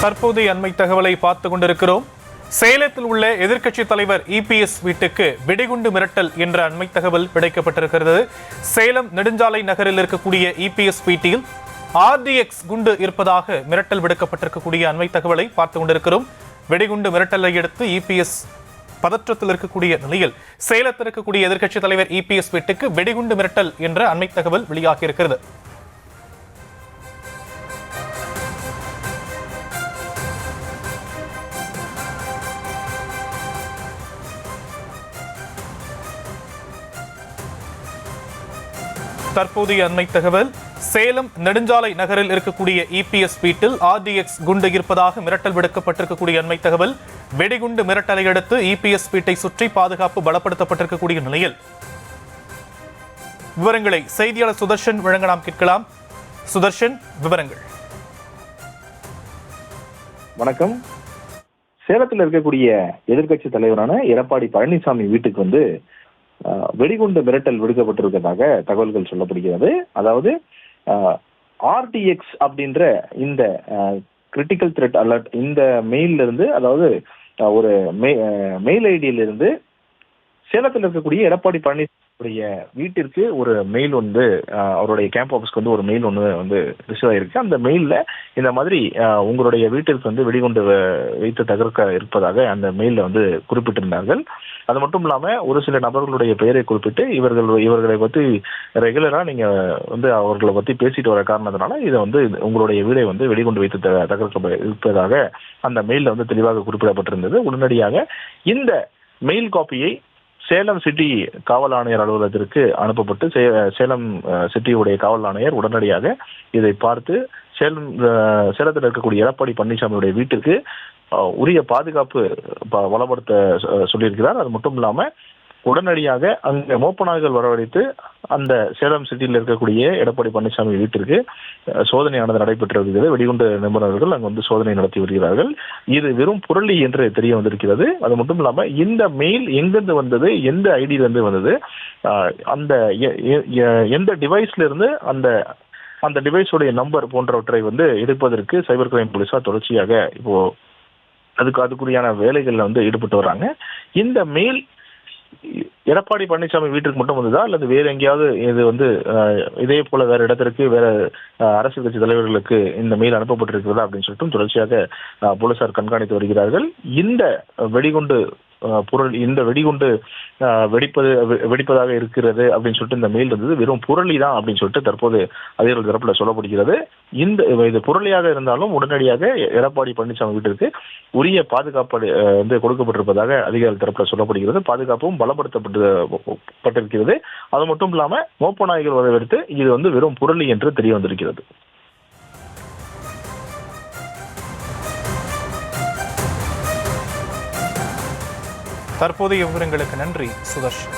தற்போதைய அண்மை தகவலை பார்த்து கொண்டிருக்கிறோம். சேலத்தில் உள்ள எதிர்க்கட்சி தலைவர் இபிஎஸ் வீட்டுக்கு வெடிகுண்டு மிரட்டல் என்ற அண்மை தகவல் கிடைக்கப்பட்டிருக்கிறது. சேலம் நெடுஞ்சாலை நகரில் இருக்கக்கூடிய இபிஎஸ் வீட்டில் RDX குண்டு இருப்பதாக மிரட்டல் விடுக்கப்பட்டிருக்கக்கூடிய அண்மை தகவலை பார்த்து கொண்டிருக்கிறோம். வெடிகுண்டு மிரட்டலை அடுத்து இபிஎஸ் பதற்றத்தில் இருக்கக்கூடிய நிலையில் சேலத்தில் இருக்கக்கூடிய எதிர்க்கட்சி தலைவர் இபிஎஸ் வீட்டுக்கு வெடிகுண்டு மிரட்டல் என்ற அண்மை தகவல் வெளியாகி இருக்கிறது. தற்போதைய அண்மை தகவல், சேலம் நெடுஞ்சாலை நகரில் இருக்கக்கூடிய இபிஎஸ் வீட்டில் RDX குண்டு இருப்பதாக மிரட்டல் விடுக்கப்பட்டிருக்கக்கூடிய அண்மை தகவல். வெடிகுண்டு மிரட்டலை அடுத்து இபிஎஸ் வீட்டை சுற்றி பாதுகாப்பு பலப்படுத்தப்பட்டிருக்கக்கூடிய நிலையில் விவரங்களை செய்தியாளர் சுதர்ஷன் வழங்க நாம் கேட்கலாம். சுதர்ஷன், விவரங்கள். வணக்கம். சேலத்தில் இருக்கக்கூடிய எதிர்க்கட்சி தலைவரான எடப்பாடி பழனிசாமி வீட்டுக்கு வெடிகுண்டு மிரட்டல் விடுக்கப்பட்டிருக்கிறதாக தகவல்கள் சொல்லப்படுகிறது. அதாவது RDX அப்படின்ற இந்த கிரிட்டிக்கல் த்ரெட் அலர்ட் இந்த மெயில்ல இருந்து, அதாவது ஒரு மெயில் ஐடியில இருந்து சேலத்தில் இருக்கக்கூடிய எடப்பாடி பழனிசாமி வீட்டிற்கு ஒரு மெயில் அவருடைய கேம்ப் ஆஃபீஸ்க்கு ஒரு மெயில் ரிசீவ் ஆயிருக்கு. அந்த மெயில்ல இந்த மாதிரி உங்களுடைய வீட்டிற்கு வெடிகுண்டு வைத்து தகர்க்க இருப்பதாக அந்த மெயில்ல குறிப்பிட்டிருந்தார்கள். அது மட்டும் இல்லாம ஒரு சில நபர்களுடைய பெயரை குறிப்பிட்டு இவர்களை பத்தி ரெகுலரா நீங்க அவர்களை பத்தி பேசிட்டு வர காரணத்தினால இதை உங்களுடைய வீடை வெடிகுண்டு வைத்து தகர்க்க இருப்பதாக அந்த மெயில்ல தெளிவாக குறிப்பிடப்பட்டிருந்தது. உடனடியாக இந்த மெயில் காப்பியை சேலம் சிட்டி காவல் ஆணையர் அலுவலகத்திற்கு அனுப்பப்பட்டு சேலம் சிட்டியுடைய காவல் ஆணையர் உடனடியாக இதை பார்த்து சேலத்தில் இருக்கக்கூடிய எடப்பாடி பழனிசாமியுடைய வீட்டிற்கு உரிய பாதுகாப்பு பலப்படுத்த சொல்லியிருக்கிறார். அது மட்டும் இல்லாம உடனடியாக அங்கே மோப்பநாய்கள் வரவழைத்து அந்த சேலம் சிட்டியில் இருக்கக்கூடிய எடப்பாடி பழனிசாமி வீட்டிற்கு சோதனையானது நடைபெற்று வருகிறது. வெடிகுண்டு நிபுணர்கள் அங்கு சோதனை நடத்தி வருகிறார்கள். இது வெறும் புரளி என்று தெரிய வந்திருக்கிறது. அது மட்டும் இல்லாம இந்த மெயில் எங்கிருந்து வந்தது, எந்த ஐடியிலிருந்து வந்தது, அந்த எந்த டிவைஸ்ல இருந்து அந்த டிவைஸுடைய நம்பர் போன்றவற்றை எடுப்பதற்கு சைபர் கிரைம் போலீசார் தொடர்ச்சியாக இப்போ அதுக்குரியான வேலைகள்ல ஈடுபட்டு வர்றாங்க. இந்த மெயில் எடப்பாடி பழனிசாமி வீட்டுக்கு மட்டும் வந்ததா அல்லது வேற எங்கேயாவது இது இதே போல வேற இடத்திற்கு, வேற அரசியல் கட்சி தலைவர்களுக்கு இந்த மெயில் அனுப்பப்பட்டிருக்கிறதா அப்படின்னு சொல்லிட்டு தொடர்ச்சியாக போலீசார் கண்காணித்து வருகிறார்கள். இந்த வெடிகுண்டு இந்த வெடிகுண்டு வெடிப்பதாக இருக்கிறது அப்படின்னு சொல்லிட்டு இந்த மெயில் இருந்தது வெறும் புரளி தான் அப்படின்னு சொல்லிட்டு தற்போது அதிகாரிகள் தரப்புல சொல்லப்படுகிறது. இது புரளியாக இருந்தாலும் உடனடியாக எடப்பாடி பழனிசாமி வீட்டிற்கு உரிய பாதுகாப்பு கொடுக்கப்பட்டிருப்பதாக அதிகாரிகள் தரப்புல சொல்லப்படுகிறது. பாதுகாப்பும் பலப்படுத்தப்பட்டிருக்கிறது. அது மட்டும் இல்லாம மோப்ப நாய்கள் வரவேற்று இது வெறும் புரளி என்று தெரிய வந்திருக்கிறது. தற்போதைய விவரங்களுக்கு நன்றி சுதர்ஷன்.